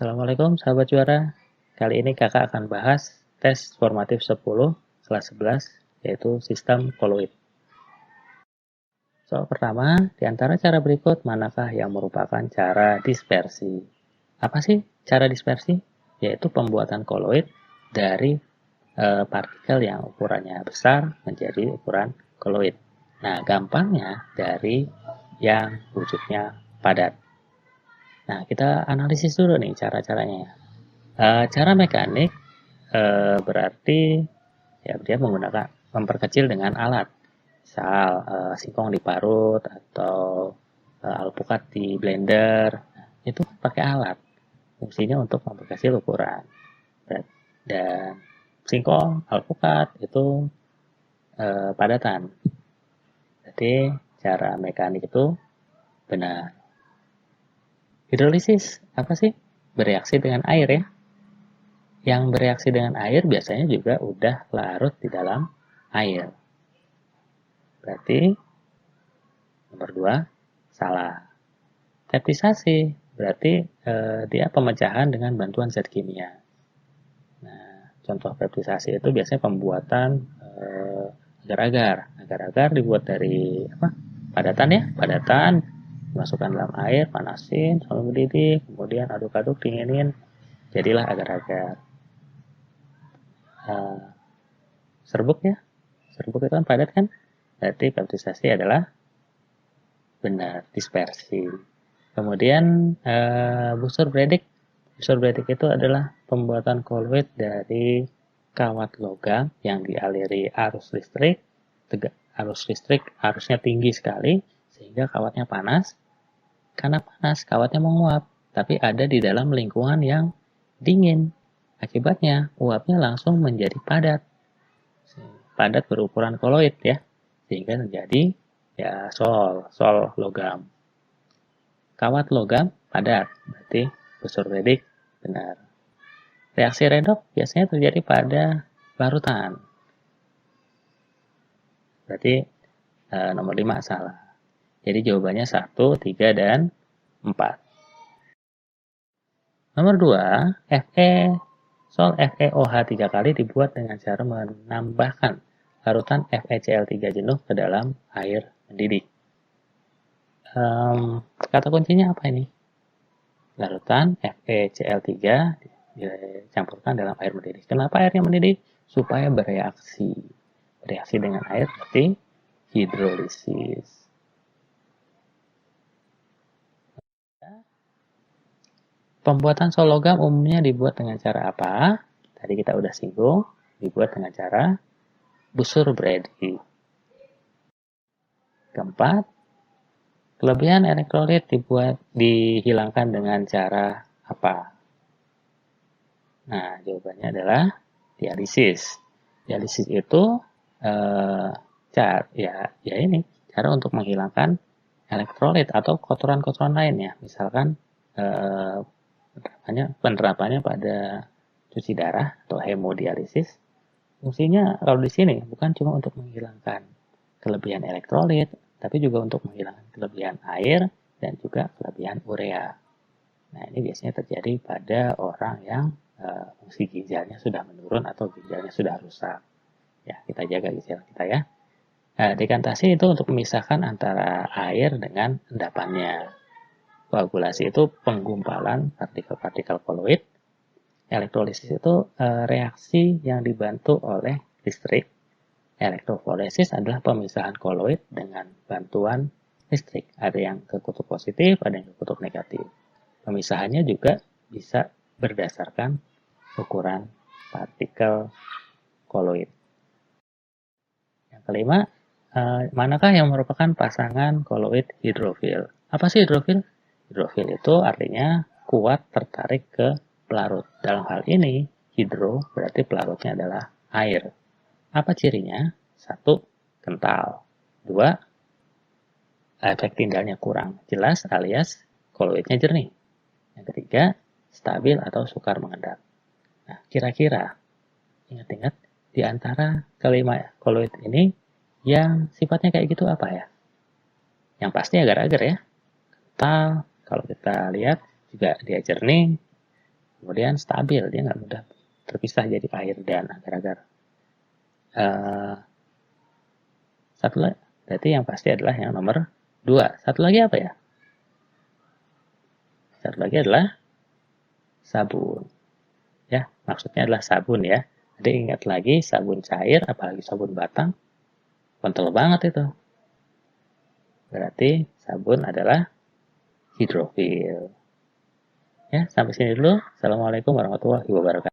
Assalamualaikum sahabat juara. Kali ini kakak akan bahas tes formatif 10 kelas 11 yaitu sistem koloid. Soal pertama, di antara cara berikut manakah yang merupakan cara dispersi? Apa sih cara dispersi? Yaitu pembuatan koloid dari partikel yang ukurannya besar menjadi ukuran koloid. Nah, gampangnya dari yang wujudnya padat. Nah, kita analisis dulu nih cara-caranya. Cara mekanik berarti ya dia menggunakan memperkecil dengan alat, misal singkong diparut atau alpukat di blender, itu pakai alat. Fungsinya untuk memperkecil ukuran. Dan singkong, alpukat itu padatan. Jadi cara mekanik itu benar. Hidrolisis apa sih? Bereaksi dengan air ya. Yang bereaksi dengan air biasanya juga udah larut di dalam air. Berarti nomor 2 salah. Septisasi berarti dia pemecahan dengan bantuan zat kimia. Nah, contoh septisasi itu biasanya pembuatan agar-agar. Agar-agar dibuat dari apa? Padatan ya, padatan masukkan dalam air, panasin sampai mendidih, kemudian aduk-aduk, dinginin, jadilah agar-agar. Serbuk ya, serbuk itu kan padat kan, berarti baptisasi adalah benar, dispersi. Kemudian busur bredik. Busur bredik itu adalah pembuatan koloid dari kawat logam yang dialiri arus listrik. Arus listrik arusnya tinggi sekali sehingga kawatnya panas. Karena panas, kawatnya menguap, tapi ada di dalam lingkungan yang dingin. Akibatnya, uapnya langsung menjadi padat. Padat berukuran koloid ya, sehingga terjadi ya sol logam. Kawat logam padat, berarti busur bredik benar. Reaksi redox biasanya terjadi pada larutan, berarti nomor 5 salah. Jadi jawabannya 1, 3, dan 4. Nomor 2, sol FeOH 3 kali dibuat dengan cara menambahkan larutan FeCl3 jenuh ke dalam air mendidih. Kata kuncinya apa ini? Larutan FeCl3 dicampurkan dalam air mendidih. Kenapa airnya mendidih? Supaya bereaksi. Bereaksi dengan air berarti hidrolisis. Pembuatan sol logam umumnya dibuat dengan cara apa? Tadi kita udah singgung, dibuat dengan cara busur bredik. Keempat, kelebihan elektrolit dihilangkan dengan cara apa? Nah, jawabannya adalah dialisis. Dialisis itu cara untuk menghilangkan elektrolit atau kotoran-kotoran lain ya. Misalkan penerapannya pada cuci darah atau hemodialisis. Fungsinya kalau di sini bukan cuma untuk menghilangkan kelebihan elektrolit, tapi juga untuk menghilangkan kelebihan air dan juga kelebihan urea. Nah, ini biasanya terjadi pada orang yang fungsi ginjalnya sudah menurun atau ginjalnya sudah rusak. Ya, kita jaga ginjal kita ya. Nah, dekantasi itu untuk memisahkan antara air dengan endapannya. Koagulasi itu penggumpalan partikel-partikel koloid. Elektrolisis itu reaksi yang dibantu oleh listrik. Elektroforesis adalah pemisahan koloid dengan bantuan listrik. Ada yang ke kutub positif, ada yang ke kutub negatif. Pemisahannya juga bisa berdasarkan ukuran partikel koloid. Yang kelima, manakah yang merupakan pasangan koloid hidrofil? Apa sih hidrofil? Hidrofil itu artinya kuat tertarik ke pelarut. Dalam hal ini, hidro berarti pelarutnya adalah air. Apa cirinya? 1, kental. 2, efek tindalnya kurang jelas alias koloidnya jernih. Yang ketiga, stabil atau sukar mengendap. Nah, kira-kira ingat-ingat di antara kelima koloid ini yang sifatnya kayak gitu apa ya? Yang pasti agar-agar ya. Kental, kalau kita lihat juga dia jernih. Kemudian stabil, dia nggak mudah terpisah jadi air dan agar-agar. Satu lagi, berarti yang pasti adalah yang nomor 2. Satu lagi apa ya? Satu lagi adalah sabun. Ya, maksudnya adalah sabun ya. Jadi ingat lagi, sabun cair, apalagi sabun batang, kental banget itu. Berarti sabun adalah hidrofil. Ya, sampai sini dulu. Assalamualaikum warahmatullahi wabarakatuh.